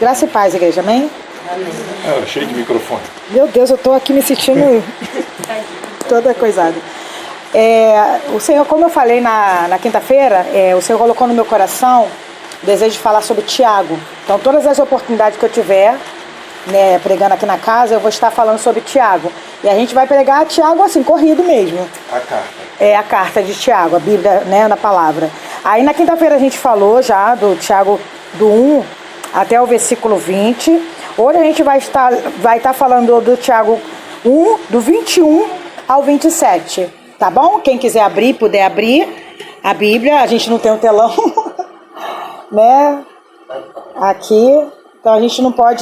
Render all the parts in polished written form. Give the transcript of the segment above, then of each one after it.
Graça e paz, igreja, amém? Amém. Cheio de microfone. Meu Deus, eu estou aqui me sentindo toda coisada. O Senhor, como eu falei na quinta-feira, o Senhor colocou no meu coração o desejo de falar sobre Tiago. Então, todas as oportunidades que eu tiver, né, pregando aqui na casa, eu vou estar falando sobre Tiago. E a gente vai pregar Tiago assim, corrido mesmo. A carta. A carta de Tiago, a Bíblia, né, na palavra. Aí na quinta-feira a gente falou já do Tiago do 1 até o versículo 20. Hoje a gente vai estar falando do Tiago 1, do 21 ao 27. Tá bom? Quem quiser abrir, puder abrir a Bíblia. A gente não tem um telão, né? Aqui. Então a gente não pode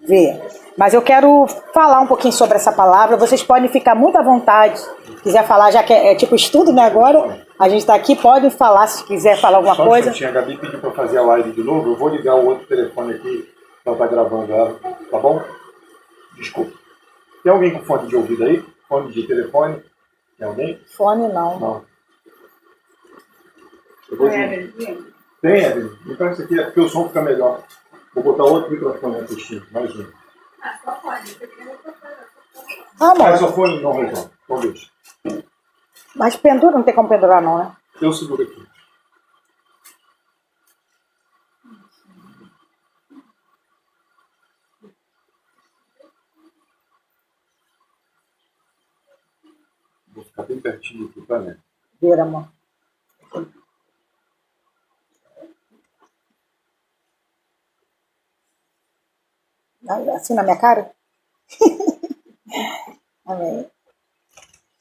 ver. Mas eu quero falar um pouquinho sobre essa palavra. Vocês podem ficar muito à vontade. Se quiser falar, já que é tipo estudo, né? Agora a gente está aqui, pode falar se quiser falar alguma coisa. A Gabi pediu para fazer a live de novo. Eu vou ligar o outro telefone aqui. Ela está gravando ela. Tá bom? Desculpa. Tem alguém com fone de ouvido aí? Fone de telefone? Tem alguém? Fone não. Não. Eu vou Tem, Evelyn? Então isso aqui é porque o som fica melhor. Vou botar outro microfone aqui, Chico. Mais um. Só pode. Só fone não resolve. Então deixa. Mas pendura, não tem como pendurar não, né? Eu seguro aqui. Vou ficar bem pertinho aqui, tá, né? Vira, amor. Assim na minha cara? Amém.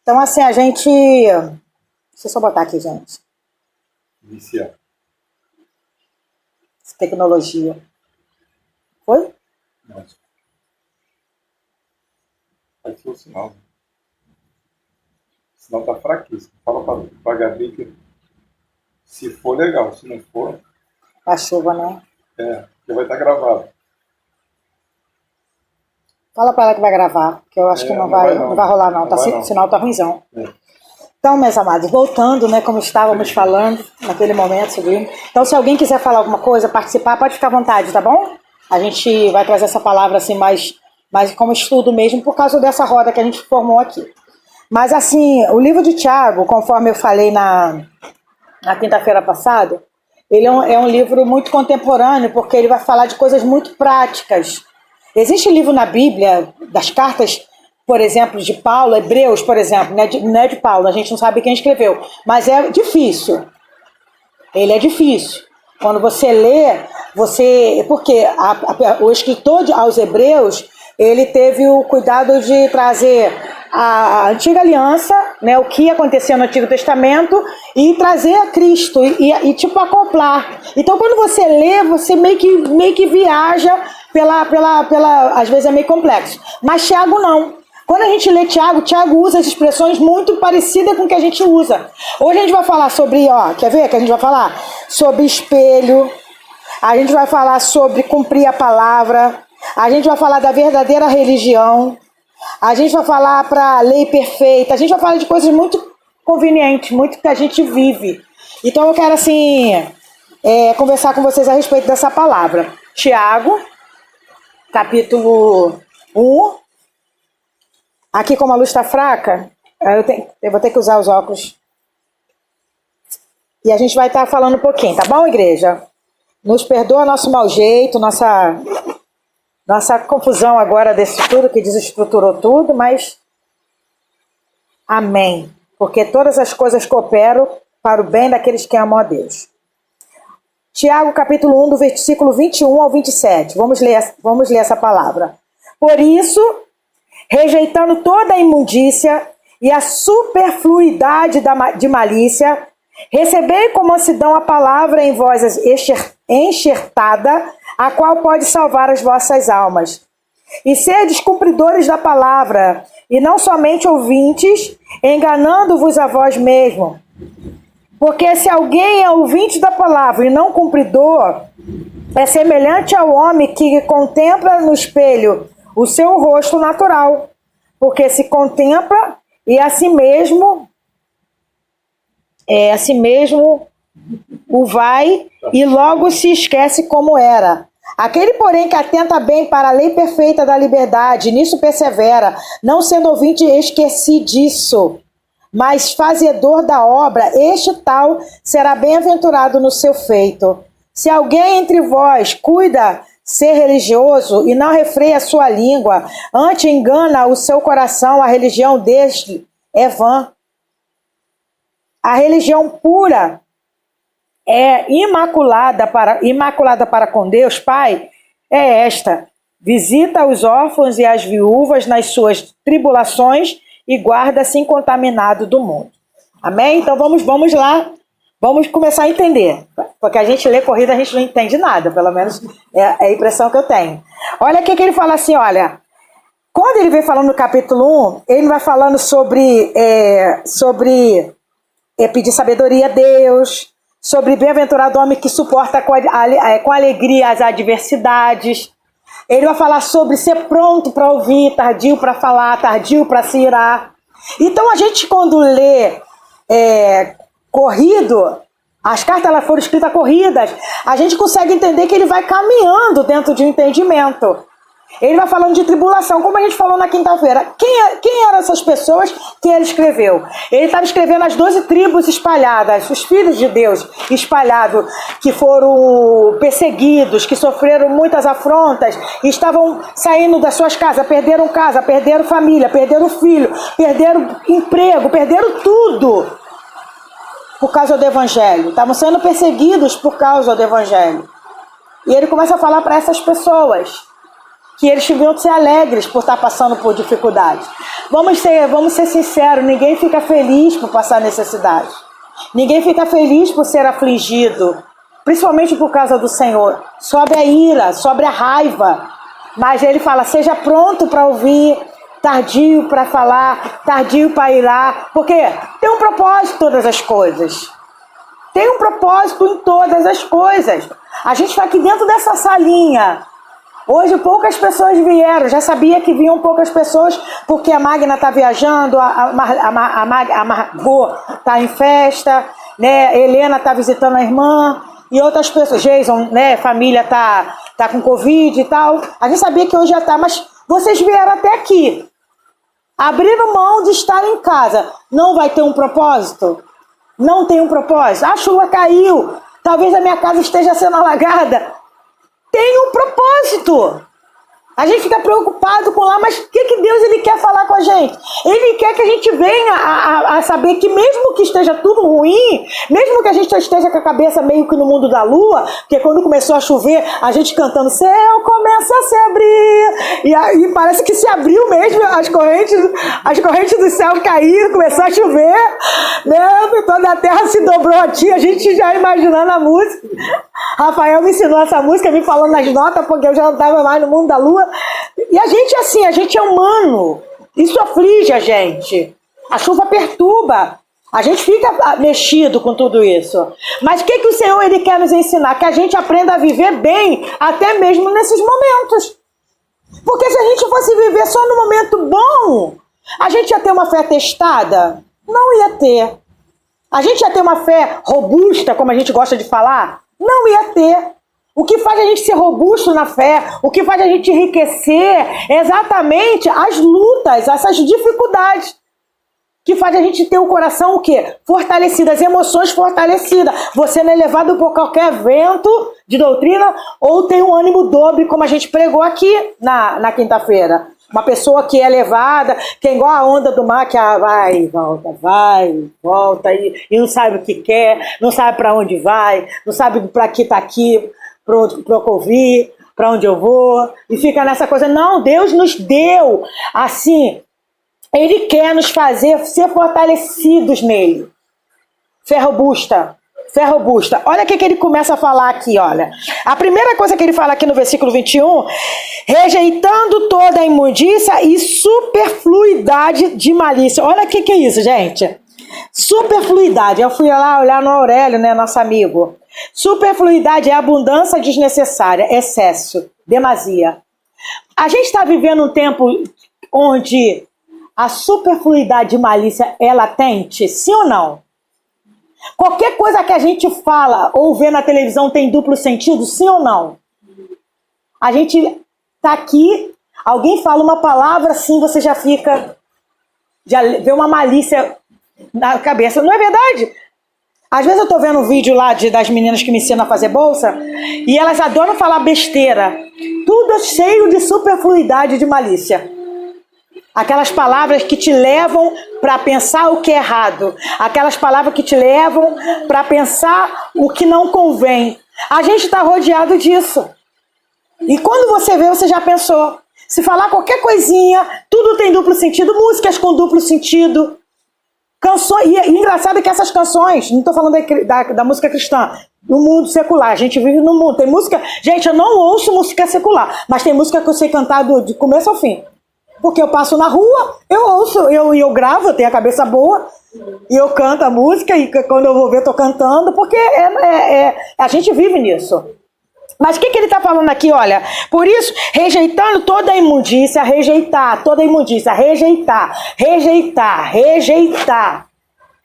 Então, assim, a gente... Deixa eu só botar aqui, gente. Iniciar. Tecnologia. Foi? Nossa. Vai ser o sinal. O sinal tá fraquíssimo. Fala pra Gabi que se for legal, se não for... A chuva, né? Porque vai estar gravado. Fala pra ela que vai gravar, que eu acho que não vai rolar não, o sinal tá ruimzão. Então, meus amados, voltando, né, como estávamos falando naquele momento, subindo. Então, se alguém quiser falar alguma coisa, participar, pode ficar à vontade, tá bom? A gente vai trazer essa palavra assim mais como estudo mesmo, por causa dessa roda que a gente formou aqui. Mas assim, o livro de Tiago, conforme eu falei na quinta-feira passada, ele é um livro muito contemporâneo, porque ele vai falar de coisas muito práticas. Existe livro na Bíblia, das cartas, por exemplo, de Paulo, Hebreus, por exemplo, não é de Paulo, a gente não sabe quem escreveu, mas é difícil. Ele é difícil. Quando você lê, porque o escritor aos Hebreus, ele teve o cuidado de trazer a antiga aliança, né, o que acontecia no Antigo Testamento, e trazer a Cristo, e tipo acoplar. Então quando você lê, você meio que viaja às vezes é meio complexo. Mas Tiago não. Quando a gente lê Tiago usa as expressões muito parecidas com o que a gente usa. Hoje a gente vai falar sobre, quer ver que a gente vai falar? Sobre espelho, a gente vai falar sobre cumprir a palavra, a gente vai falar da verdadeira religião, a gente vai falar para a lei perfeita, a gente vai falar de coisas muito convenientes, muito que a gente vive. Então eu quero assim, conversar com vocês a respeito dessa palavra. Tiago, capítulo 1. Aqui, como a luz está fraca, eu vou ter que usar os óculos. E a gente vai estar falando um pouquinho, tá bom, igreja? Nos perdoa nosso mau jeito, nossa confusão agora desse tudo, que desestruturou tudo, mas amém. Porque todas as coisas cooperam para o bem daqueles que amam a Deus. Tiago, capítulo 1, do versículo 21 ao 27. Vamos ler essa palavra. Por isso, rejeitando toda a imundícia e a superfluidade de malícia, recebei com mansidão a palavra em vós enxertada, a qual pode salvar as vossas almas. E sedes cumpridores da palavra, e não somente ouvintes, enganando-vos a vós mesmo. Porque se alguém é ouvinte da palavra e não cumpridor, é semelhante ao homem que contempla no espelho o seu rosto natural, porque se contempla e a si mesmo o vai e logo se esquece como era. Aquele, porém, que atenta bem para a lei perfeita da liberdade, nisso persevera, não sendo ouvinte esquecidiço, mas fazedor da obra, este tal será bem-aventurado no seu feito. Se alguém entre vós cuida ser religioso e não refreia a sua língua, antes engana o seu coração, a religião deste é vã. A religião pura é imaculada para com Deus, Pai, é esta: visita os órfãos e as viúvas nas suas tribulações e guarda-se incontaminado do mundo. Amém? Então vamos lá, vamos começar a entender. Porque a gente lê corrida, a gente não entende nada, pelo menos é a impressão que eu tenho. Olha o que ele fala assim, olha. Quando ele vem falando no capítulo 1, ele vai falando sobre pedir sabedoria a Deus, sobre bem-aventurado homem que suporta com alegria as adversidades. Ele vai falar sobre ser pronto para ouvir, tardio para falar, tardio para se irar. Então a gente, quando lê corrido, as cartas elas foram escritas corridas, a gente consegue entender que ele vai caminhando dentro de um entendimento. Ele vai falando de tribulação, como a gente falou na quinta-feira. Quem eram essas pessoas que ele escreveu? Ele estava escrevendo as 12 tribos espalhadas, os filhos de Deus espalhados, que foram perseguidos, que sofreram muitas afrontas, e estavam saindo das suas casas, perderam família, perderam filho, perderam emprego, perderam tudo por causa do evangelho. Estavam sendo perseguidos por causa do evangelho. E ele começa a falar para essas pessoas que eles deviam ser alegres por estar passando por dificuldades. Vamos ser sinceros, ninguém fica feliz por passar necessidade. Ninguém fica feliz por ser afligido, principalmente por causa do Senhor. Sobe a ira, sobe a raiva. Mas ele fala, seja pronto para ouvir, tardio para falar, tardio para irar. Porque tem um propósito em todas as coisas. Tem um propósito em todas as coisas. A gente está aqui dentro dessa salinha. Hoje poucas pessoas vieram, já sabia que vinham poucas pessoas, porque a Magna está viajando, a Margot está em festa, né? Helena está visitando a irmã, e outras pessoas, Jason, né? Família tá com Covid e tal. A gente sabia que hoje já está, mas vocês vieram até aqui, abriram mão de estar em casa. Não vai ter um propósito? Não tem um propósito. A chuva caiu, talvez a minha casa esteja sendo alagada. Tem um propósito. A gente fica preocupado com lá, mas o que Deus ele quer falar com a gente? Ele quer que a gente venha a saber que mesmo que esteja tudo ruim, mesmo que a gente esteja com a cabeça meio que no mundo da lua, porque quando começou a chover, a gente cantando, céu começa a se abrir, e aí parece que se abriu mesmo, as correntes do céu caíram, começou a chover, né? Toda a terra se dobrou aqui, a gente já imaginando a música. Rafael me ensinou essa música, me falando nas notas, porque eu já não estava mais no mundo da lua. E a gente é assim, a gente é humano. Isso aflige a gente. A chuva perturba. A gente fica mexido com tudo isso. Mas o que o Senhor ele quer nos ensinar? Que a gente aprenda a viver bem, até mesmo nesses momentos. Porque se a gente fosse viver só no momento bom, a gente ia ter uma fé testada? Não ia ter. A gente ia ter uma fé robusta, como a gente gosta de falar? Não ia ter. O que faz a gente ser robusto na fé, o que faz a gente enriquecer, é exatamente as lutas, essas dificuldades. Que faz a gente ter o coração o quê? Fortalecido, as emoções fortalecidas. Você não é levado por qualquer vento de doutrina ou tem um ânimo dobre, como a gente pregou aqui na quinta-feira. Uma pessoa que é levada, que é igual a onda do mar, que vai, volta e não sabe o que quer, não sabe para onde vai, não sabe para que está aqui, para eu ouvir, para onde eu vou, e fica nessa coisa. Não, Deus nos deu assim, Ele quer nos fazer ser fortalecidos nele. Fé robusta. Olha o que ele começa a falar aqui, olha. A primeira coisa que ele fala aqui no versículo 21, rejeitando toda a imundícia e superfluidade de malícia. Olha o que é isso, gente. Superfluidade. Eu fui lá olhar no Aurélio, né, nosso amigo. Superfluidade é abundância desnecessária, excesso, demasia. A gente está vivendo um tempo onde a superfluidade de malícia é latente, sim ou não? Qualquer coisa que a gente fala ou vê na televisão tem duplo sentido, sim ou não? A gente tá aqui, alguém fala uma palavra assim, você já fica, já vê uma malícia na cabeça. Não é verdade? Às vezes eu tô vendo um vídeo lá das meninas que me ensinam a fazer bolsa e elas adoram falar besteira. Tudo cheio de superfluidade de malícia. Aquelas palavras que te levam para pensar o que é errado. Aquelas palavras que te levam para pensar o que não convém. A gente está rodeado disso. E quando você vê, você já pensou. Se falar qualquer coisinha, tudo tem duplo sentido. Músicas com duplo sentido. Canções. E engraçado é que essas canções, não estou falando da música cristã, no mundo secular. A gente vive no mundo. Tem música... Gente, eu não ouço música secular. Mas tem música que eu sei cantar de começo ao fim. Porque eu passo na rua, eu ouço, eu gravo, eu tenho a cabeça boa, e eu canto a música, e quando eu vou ver, eu tô cantando, porque a gente vive nisso. Mas o que ele está falando aqui, olha? Por isso, rejeitando toda a imundícia, rejeitar, toda a imundícia, rejeitar,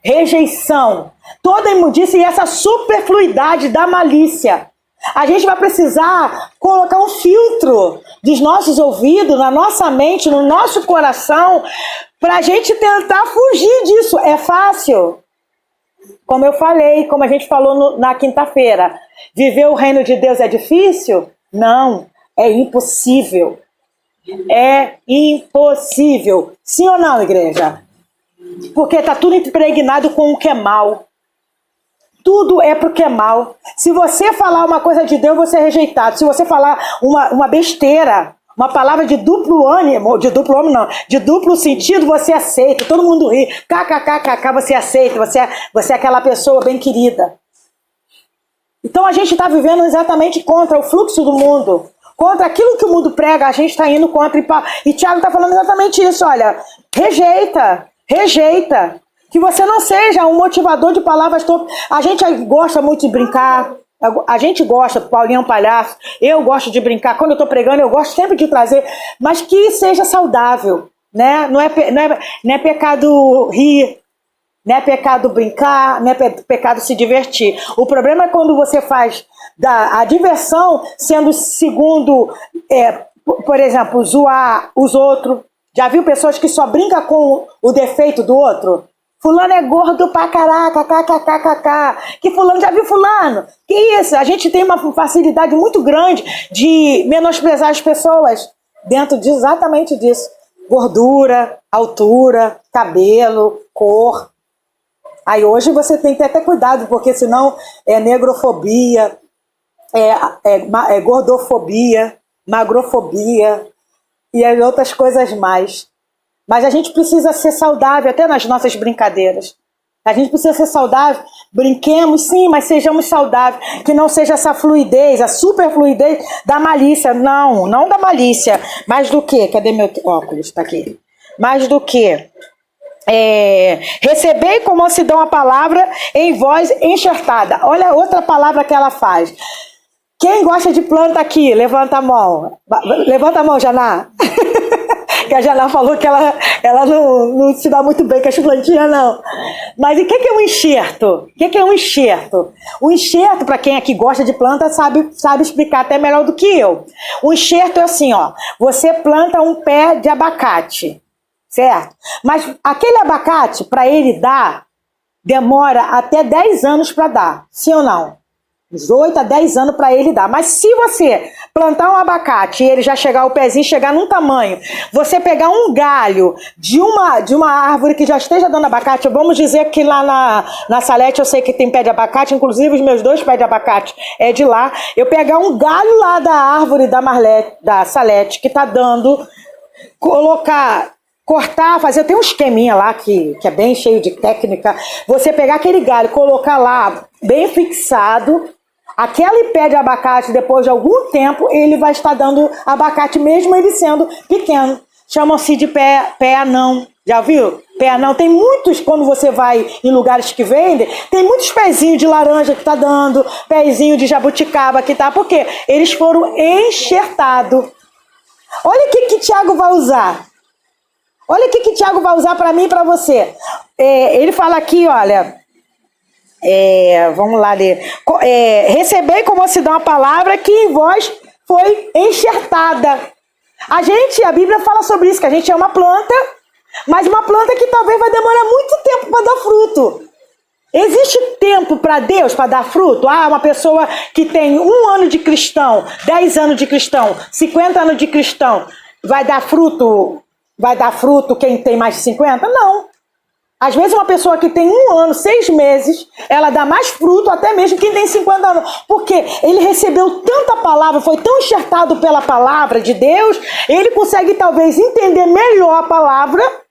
rejeição, toda a imundícia e essa superfluidade da malícia. A gente vai precisar colocar um filtro dos nossos ouvidos, na nossa mente, no nosso coração, para a gente tentar fugir disso. É fácil? Como eu falei, como a gente falou na quinta-feira, viver o reino de Deus é difícil? Não, é impossível. É impossível. Sim ou não, igreja? Porque está tudo impregnado com o que é mal. Tudo é porque é mal. Se você falar uma coisa de Deus, você é rejeitado. Se você falar uma besteira, uma palavra de duplo ânimo, de duplo sentido, você aceita. Todo mundo ri. KKKKK, você aceita. Você é aquela pessoa bem querida. Então a gente está vivendo exatamente contra o fluxo do mundo. Contra aquilo que o mundo prega, a gente está indo contra. E Tiago está falando exatamente isso. Olha, rejeita. Que você não seja um motivador de palavras torpes. A gente gosta muito de brincar. A gente gosta, Paulinho é um palhaço. Eu gosto de brincar. Quando eu estou pregando, eu gosto sempre de trazer. Mas que seja saudável. Né? Não é pecado rir. Não é pecado brincar. Não é pecado se divertir. O problema é quando você faz a diversão sendo segundo, por exemplo, zoar os outros. Já viu pessoas que só brincam com o defeito do outro? Fulano é gordo pra caraca, kkkk. Que fulano, já viu fulano? Que isso? A gente tem uma facilidade muito grande de menosprezar as pessoas dentro de exatamente disso. Gordura, altura, cabelo, cor. Aí hoje você tem que ter até cuidado, porque senão é negrofobia, é gordofobia, magrofobia e outras coisas mais. Mas a gente precisa ser saudável até nas nossas brincadeiras. A gente precisa ser saudável. Brinquemos sim, mas sejamos saudáveis. Que não seja essa fluidez, a superfluidez da malícia. Não da malícia. Mais do que? Cadê meu óculos? Está aqui. Mais do que? Recebei com mansidão a palavra em voz enxertada. Olha outra palavra que ela faz. Quem gosta de planta aqui? Levanta a mão. Levanta a mão, Janá. Que a Janá falou que ela não se dá muito bem com as plantinhas, não. Mas e o que é um enxerto? O que é um enxerto? O enxerto, para quem aqui gosta de planta, sabe explicar até melhor do que eu. O enxerto é assim, ó. Você planta um pé de abacate, certo? Mas aquele abacate, para ele dar, demora até 10 anos para dar. Sim ou não? Uns 8 a 10 anos para ele dar. Mas se você plantar um abacate e ele já chegar, o pezinho chegar num tamanho, você pegar um galho de uma árvore que já esteja dando abacate, vamos dizer que lá na Salete eu sei que tem pé de abacate, inclusive os meus 2 pés de abacate é de lá. Eu pegar um galho lá da árvore da Salete que tá dando, cortar, fazer, tem um esqueminha lá que é bem cheio de técnica, você pegar aquele galho, colocar lá bem fixado, aquele pé de abacate, depois de algum tempo, ele vai estar dando abacate, mesmo ele sendo pequeno. Chamam-se de pé anão. Já viu? Pé anão. Tem muitos, quando você vai em lugares que vendem, tem muitos pezinhos de laranja que tá dando, pezinho de jabuticaba que tá, porque eles foram enxertados. Olha o que Tiago vai usar. Olha o que Tiago vai usar para mim e para você. Ele fala aqui, olha... Vamos lá ler. Recebei como se dá uma palavra que em vós foi enxertada. A Bíblia fala sobre isso, que a gente é uma planta, mas uma planta que talvez vai demorar muito tempo para dar fruto. Existe tempo para Deus para dar fruto? Uma pessoa que tem 1 ano de cristão, 10 anos de cristão, 50 anos de cristão, vai dar fruto quem tem mais de 50? Não. Às vezes uma pessoa que tem 1 ano, 6 meses, ela dá mais fruto até mesmo quem tem 50 anos. Porque ele recebeu tanta palavra, foi tão enxertado pela palavra de Deus, ele consegue talvez entender melhor a palavra,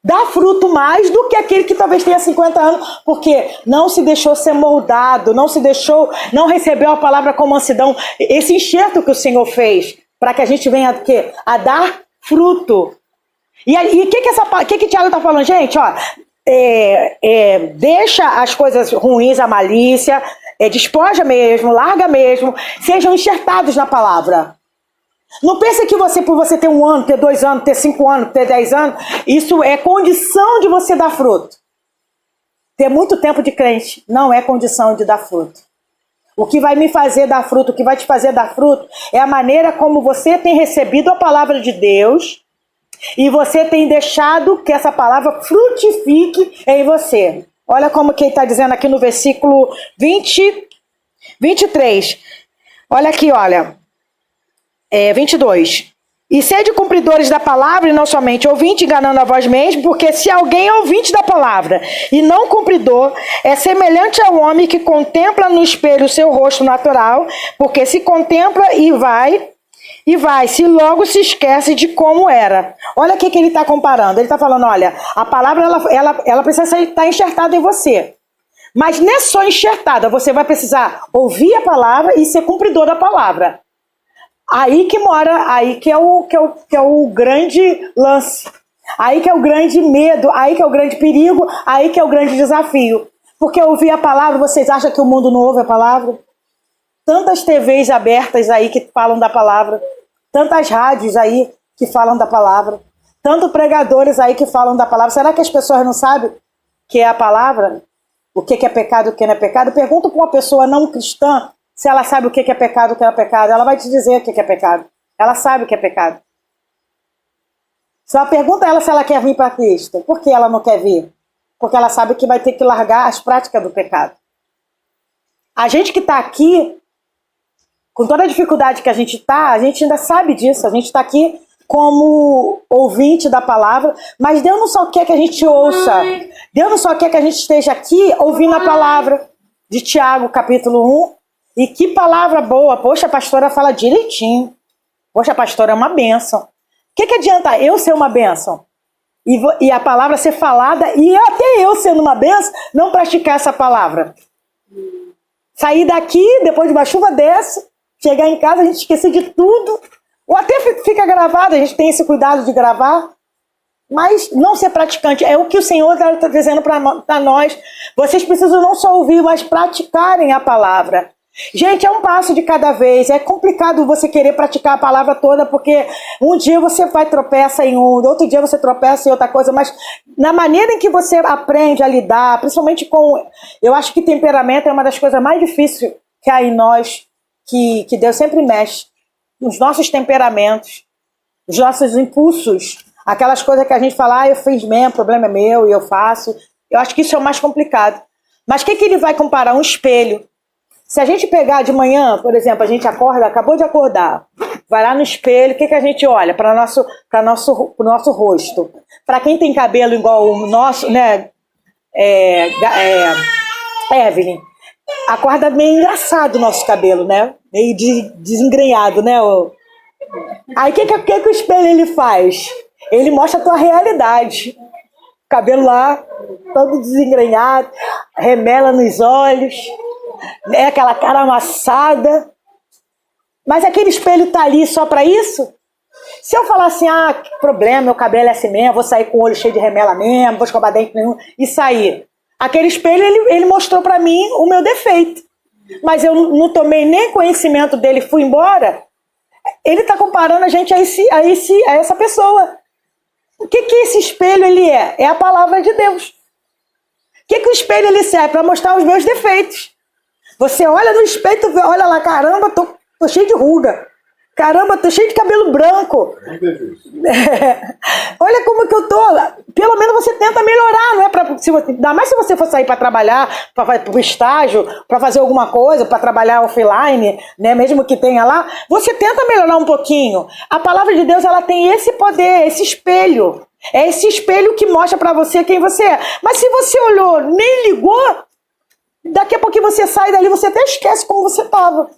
dar fruto mais do que aquele que talvez tenha 50 anos, porque não se deixou ser moldado, não recebeu a palavra com mansidão. Esse enxerto que o Senhor fez, para que a gente venha a dar fruto. E o que Tiago está falando? Gente, deixa as coisas ruins, a malícia, despoja mesmo, larga mesmo, sejam enxertados na palavra. Não pense que por você ter 1 ano, ter 2 anos, ter 5 anos, ter 10 anos, isso é condição de você dar fruto. Ter muito tempo de crente não é condição de dar fruto. O que vai me fazer dar fruto, o que vai te fazer dar fruto, é a maneira como você tem recebido a palavra de Deus e você tem deixado que essa palavra frutifique em você. Olha como que ele está dizendo aqui no versículo 23. Olha aqui, olha. 22. E sede cumpridores da palavra e não somente ouvinte, enganando a vós mesmos, porque se alguém é ouvinte da palavra e não cumpridor, é semelhante ao homem que contempla no espelho o seu rosto natural, porque se contempla e vai, se logo se esquece de como era. Olha o que ele está comparando. Ele está falando, olha, a palavra ela precisa estar enxertada em você. Mas não é só enxertada, você vai precisar ouvir a palavra e ser cumpridor da palavra. Aí que mora, aí que é o grande lance, aí que é o grande medo, aí que é o grande perigo, aí que é o grande desafio. Porque ouvir a palavra, vocês acham que o mundo não ouve a palavra? Tantas TVs abertas aí que falam da palavra, tantas rádios aí que falam da palavra, tantos pregadores aí que falam da palavra. Será que as pessoas não sabem o que é a palavra? O que é pecado, o que não é pecado? Pergunta para uma pessoa não cristã se ela sabe o que é pecado, o que não é pecado. Ela vai te dizer o que é pecado. Ela sabe o que é pecado. Só pergunta a ela se ela quer vir para Cristo. Por que ela não quer vir? Porque ela sabe que vai ter que largar as práticas do pecado. A gente que está aqui, com toda a dificuldade que a gente está, a gente ainda sabe disso. A gente está aqui como ouvinte da palavra, mas Deus não só quer que a gente ouça. Deus não só quer que a gente esteja aqui ouvindo a palavra de Tiago, capítulo 1. E que palavra boa. Poxa, a pastora fala direitinho. Poxa, a pastora é uma bênção. O que adianta eu ser uma bênção? E a palavra ser falada, e até eu sendo uma bênção, não praticar essa palavra. Sair daqui, depois de uma chuva dessa, chegar em casa, a gente esquecer de tudo. Ou até fica gravado, a gente tem esse cuidado de gravar. Mas não ser praticante. É o que o Senhor está dizendo para nós. Vocês precisam não só ouvir, mas praticarem a palavra. Gente, é um passo de cada vez. É complicado você querer praticar a palavra toda, porque um dia você vai tropeça em outro dia você tropeça em outra coisa, mas na maneira em que você aprende a lidar, principalmente com... Eu acho que temperamento é uma das coisas mais difíceis que há em nós, que Deus sempre mexe. Nos nossos temperamentos, os nossos impulsos, aquelas coisas que a gente fala, eu fiz mesmo, o problema é meu e eu faço. Eu acho que isso é o mais complicado. Mas o que ele vai comparar? Um espelho. Se a gente pegar de manhã, por exemplo, a gente acorda, acabou de acordar, vai lá no espelho, o que a gente olha? Para o nosso rosto. Para quem tem cabelo igual o nosso, né? Evelyn, acorda meio engraçado o nosso cabelo, né? Meio desengrenhado, né? Aí o que o espelho ele faz? Ele mostra a tua realidade. Cabelo lá, todo desengrenhado, remela nos olhos, né? Aquela cara amassada. Mas aquele espelho tá ali só para isso? Se eu falar assim, que problema, meu cabelo é assim mesmo, vou sair com o olho cheio de remela mesmo, vou escovar dente nenhum e sair. Aquele espelho, ele mostrou para mim o meu defeito. Mas eu não tomei nem conhecimento dele, fui embora. Ele está comparando a gente a essa pessoa. O que esse espelho ele é? É a palavra de Deus. que o espelho ele serve? Para mostrar os meus defeitos. Você olha no espelho, tu vê, olha lá, caramba, tô cheio de ruga. Caramba, tô cheio de cabelo branco. Olha como que eu tô. Pelo menos você tenta melhorar, não é? Ainda mais se você for sair para trabalhar, para o estágio, para fazer alguma coisa, para trabalhar offline, né? Mesmo que tenha lá, você tenta melhorar um pouquinho. A palavra de Deus, ela tem esse poder, esse espelho. É esse espelho que mostra para você quem você é. Mas se você olhou, nem ligou, daqui a pouco você sai dali, você até esquece como você estava.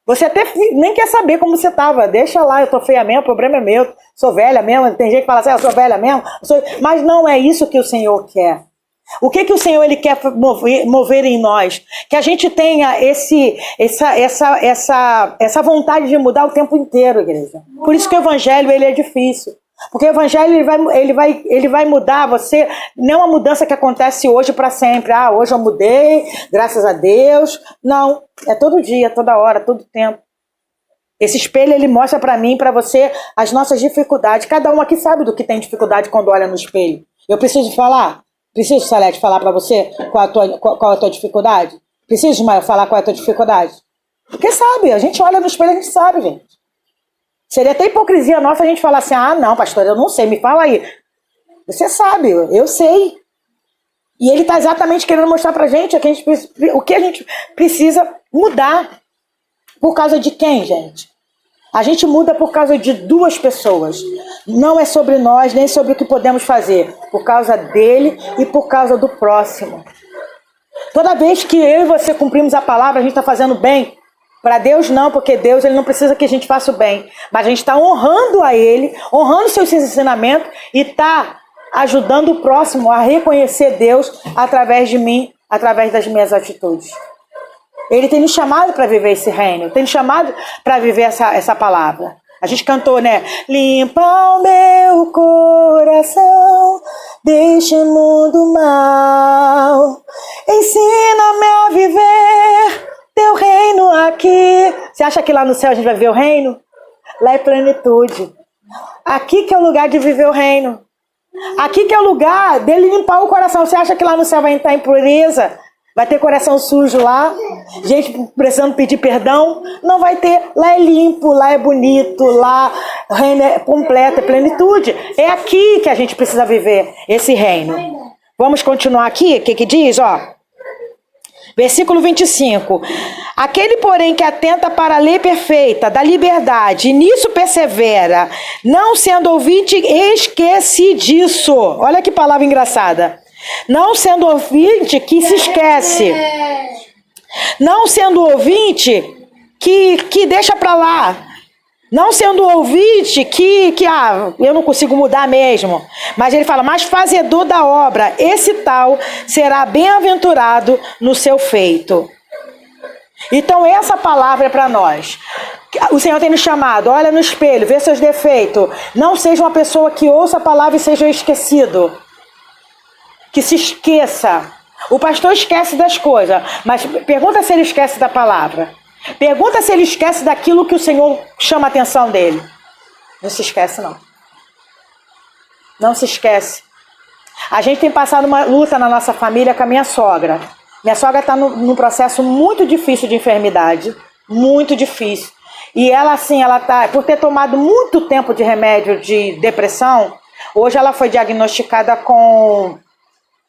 Você até nem quer saber como você estava. Deixa lá, eu tô feia mesmo, o problema é meu. Sou velha mesmo. Tem gente que fala assim, eu sou velha mesmo. Mas não é isso que o Senhor quer. O que o Senhor ele quer mover em nós? Que a gente tenha essa vontade de mudar o tempo inteiro, igreja. Por isso que o evangelho ele é difícil. Porque o evangelho ele vai mudar você, não é uma mudança que acontece hoje para sempre. Ah, hoje eu mudei, graças a Deus. Não, é todo dia, toda hora, todo tempo. Esse espelho ele mostra para mim, para você, as nossas dificuldades. Cada um aqui sabe do que tem dificuldade quando olha no espelho. Eu preciso falar? Preciso, Salete, falar para você qual é a tua dificuldade? Preciso, Maia, falar qual é a tua dificuldade? Porque sabe, a gente olha no espelho e a gente sabe, gente. Seria até hipocrisia nossa a gente falar assim, ah, não, pastor, eu não sei, me fala aí. Você sabe, eu sei. E ele está exatamente querendo mostrar pra gente, o que a gente precisa mudar. Por causa de quem, gente? A gente muda por causa de duas pessoas. Não é sobre nós, nem sobre o que podemos fazer. Por causa dele e por causa do próximo. Toda vez que eu e você cumprimos a palavra, a gente está fazendo bem. Para Deus não, porque Deus ele não precisa que a gente faça o bem. Mas a gente está honrando a Ele, honrando seus ensinamentos e está ajudando o próximo a reconhecer Deus através de mim, através das minhas atitudes. Ele tem nos chamado para viver esse reino, tem nos chamado para viver essa palavra. A gente cantou, né? Limpa o meu coração, deixa-me do mal, ensina-me a viver teu reino aqui. Você acha que lá no céu a gente vai ver o reino? Lá é plenitude. Aqui que é o lugar de viver o reino. Aqui que é o lugar dele limpar o coração. Você acha que lá no céu vai entrar impureza? Vai ter coração sujo lá? Gente precisando pedir perdão? Não vai ter. Lá é limpo, lá é bonito, lá o reino é completo, é plenitude. É aqui que a gente precisa viver esse reino. Vamos continuar aqui? O que diz? Ó. Versículo 25. Aquele, porém, que atenta para a lei perfeita da liberdade, e nisso persevera, não sendo ouvinte, esquece disso. Olha que palavra engraçada. Não sendo ouvinte, que se esquece. Não sendo ouvinte, que deixa para lá. Não sendo ouvinte, que eu não consigo mudar mesmo. Mas ele fala, mas fazedor da obra, esse tal será bem-aventurado no seu feito. Então essa palavra é para nós. O Senhor tem nos chamado, olha no espelho, vê seus defeitos. Não seja uma pessoa que ouça a palavra e seja esquecido. Que se esqueça. O pastor esquece das coisas, mas pergunta se ele esquece da palavra. Pergunta se ele esquece daquilo que o Senhor chama a atenção dele. Não se esquece, não. Não se esquece. A gente tem passado uma luta na nossa família com a minha sogra. Minha sogra está num processo muito difícil de enfermidade. Muito difícil. E ela, assim, ela tá, por ter tomado muito tempo de remédio de depressão, hoje ela foi diagnosticada com...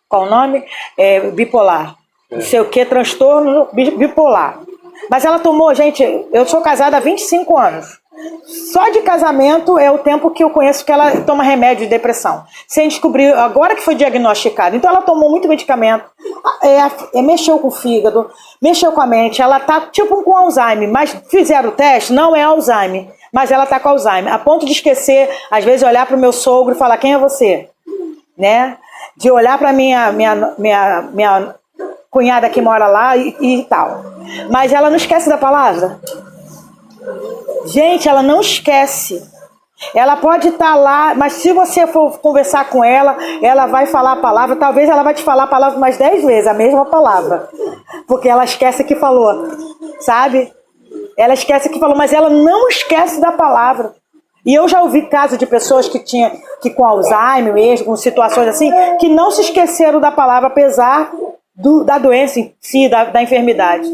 Qual o nome? Bipolar. Não sei o que, transtorno bipolar. Mas ela tomou, gente, eu sou casada há 25 anos. Só de casamento é o tempo que eu conheço que ela toma remédio de depressão. Sem descobrir, agora que foi diagnosticada. Então ela tomou muito medicamento, mexeu com o fígado, mexeu com a mente. Ela tá tipo com Alzheimer, mas fizeram o teste, não é Alzheimer. Mas ela tá com Alzheimer, a ponto de esquecer, às vezes olhar para o meu sogro e falar, quem é você? Né? De olhar para minha cunhada que mora lá e tal. Mas ela não esquece da palavra. Gente, ela não esquece. Ela pode estar lá, mas se você for conversar com ela, ela vai falar a palavra. Talvez ela vai te falar a palavra mais 10 vezes, a mesma palavra. Porque ela esquece que falou, sabe? Ela esquece que falou, mas ela não esquece da palavra. E eu já ouvi casos de pessoas que com Alzheimer mesmo, com situações assim, que não se esqueceram da palavra, apesar da doença em si, da enfermidade.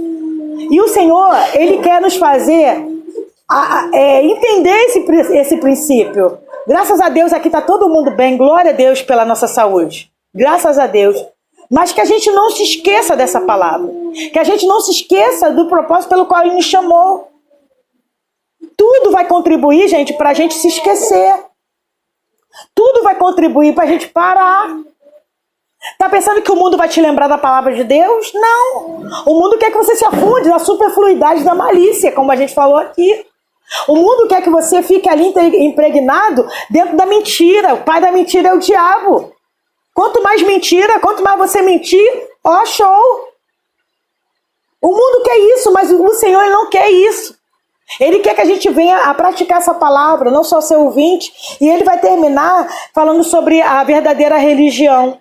E o Senhor, Ele quer nos fazer entender esse princípio. Graças a Deus aqui está todo mundo bem, glória a Deus pela nossa saúde. Graças a Deus. Mas que a gente não se esqueça dessa palavra. Que a gente não se esqueça do propósito pelo qual Ele nos chamou. Tudo vai contribuir, gente, para a gente se esquecer. Tudo vai contribuir para a gente parar. Tá pensando que o mundo vai te lembrar da palavra de Deus? Não. O mundo quer que você se afunde na superfluidade da malícia, como a gente falou aqui. O mundo quer que você fique ali impregnado dentro da mentira. O pai da mentira é o diabo. Quanto mais mentira, quanto mais você mentir, ó, show. O mundo quer isso, mas o Senhor Ele não quer isso. Ele quer que a gente venha a praticar essa palavra, não só ser ouvinte. E Ele vai terminar falando sobre a verdadeira religião.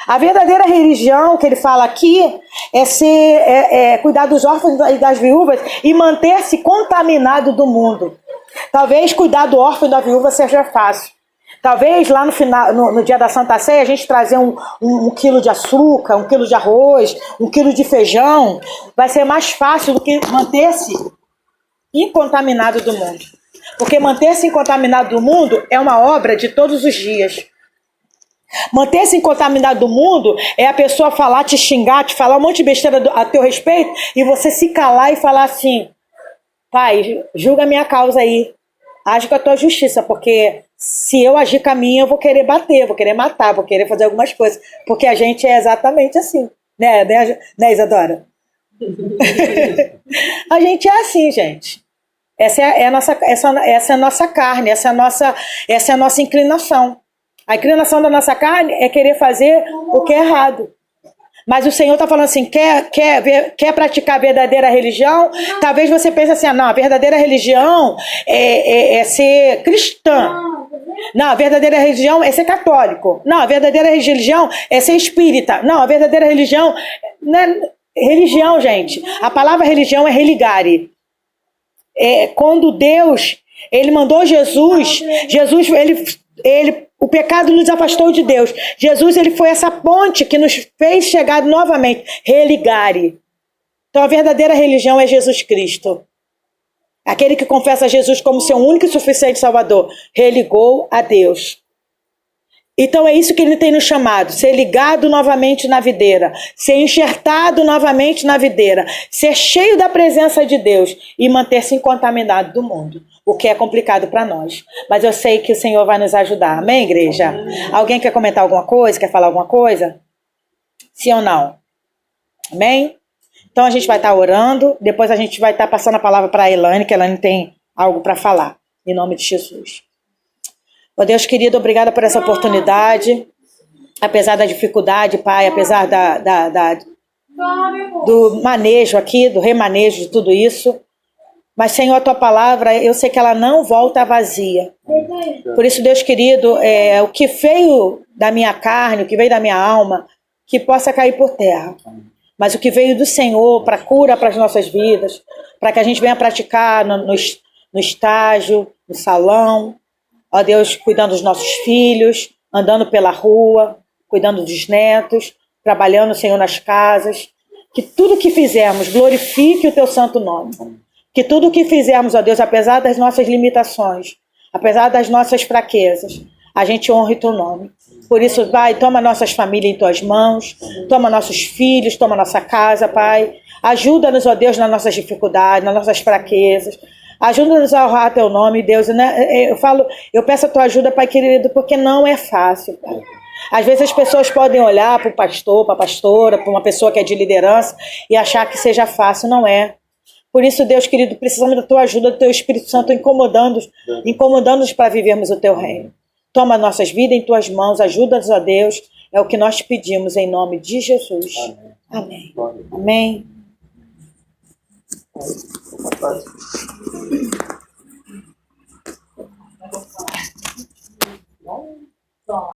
A verdadeira religião que ele fala aqui é cuidar dos órfãos e das viúvas e manter-se contaminado do mundo. Talvez cuidar do órfão e da viúva seja fácil. Talvez lá no final, no dia da Santa Ceia, a gente trazer um quilo de açúcar, 1 quilo de arroz, 1 quilo de feijão, vai ser mais fácil do que manter-se incontaminado do mundo. Porque manter-se incontaminado do mundo é uma obra de todos os dias. Manter-se incontaminado do mundo é a pessoa falar, te xingar, te falar um monte de besteira a teu respeito e você se calar e falar assim: pai, julga a minha causa aí, age com a tua justiça, porque se eu agir com a minha eu vou querer bater, vou querer matar, vou querer fazer algumas coisas, porque a gente é exatamente assim, né Isadora? A gente é assim, gente. Essa é a nossa carne, essa é a nossa inclinação. A inclinação da nossa carne é querer fazer o que é errado. Mas o Senhor está falando assim, quer praticar a verdadeira religião? Talvez você pense assim, não, a verdadeira religião é ser cristã. Não, a verdadeira religião é ser católico. Não, a verdadeira religião é ser espírita. Não, a verdadeira religião... Não é religião, gente. A palavra religião é religare. Quando Deus, Ele mandou Jesus, o pecado nos afastou de Deus. Jesus, Ele foi essa ponte que nos fez chegar novamente, religare. Então a verdadeira religião é Jesus Cristo. Aquele que confessa Jesus como seu único e suficiente Salvador, religou a Deus. Então é isso que Ele tem nos chamado, ser ligado novamente na videira, ser enxertado novamente na videira, ser cheio da presença de Deus e manter-se incontaminado do mundo, o que é complicado para nós. Mas eu sei que o Senhor vai nos ajudar, amém, igreja? Alguém quer comentar alguma coisa, quer falar alguma coisa? Sim ou não? Amém? Então a gente vai estar orando, depois a gente vai estar passando a palavra para a Elaine, que a Elaine tem algo para falar, em nome de Jesus. Ó Deus querido, obrigada por essa oportunidade, apesar da dificuldade, Pai, apesar do manejo aqui, do remanejo de tudo isso, mas Senhor, a Tua palavra, eu sei que ela não volta vazia. Por isso, Deus querido, o que veio da minha carne, o que veio da minha alma, que possa cair por terra. Mas o que veio do Senhor para cura para as nossas vidas, para que a gente venha praticar no estágio, no salão, ó Deus, cuidando dos nossos filhos, andando pela rua, cuidando dos netos, trabalhando, Senhor, nas casas. Que tudo que fizermos glorifique o Teu santo nome. Que tudo que fizermos, ó Deus, apesar das nossas limitações, apesar das nossas fraquezas, a gente honre Teu nome. Por isso, Pai, toma nossas famílias em Tuas mãos, toma nossos filhos, toma nossa casa, Pai. Ajuda-nos, ó Deus, nas nossas dificuldades, nas nossas fraquezas. Ajuda-nos a honrar Teu nome, Deus. Eu peço a Tua ajuda, Pai querido, porque não é fácil, Pai. Às vezes as pessoas podem olhar para o pastor, para a pastora, para uma pessoa que é de liderança e achar que seja fácil. Não é. Por isso, Deus querido, precisamos da Tua ajuda, do Teu Espírito Santo incomodando-nos para vivermos o Teu reino. Toma nossas vidas em Tuas mãos, ajuda-nos, ó Deus. É o que nós te pedimos em nome de Jesus. Amém. Amém. Amém.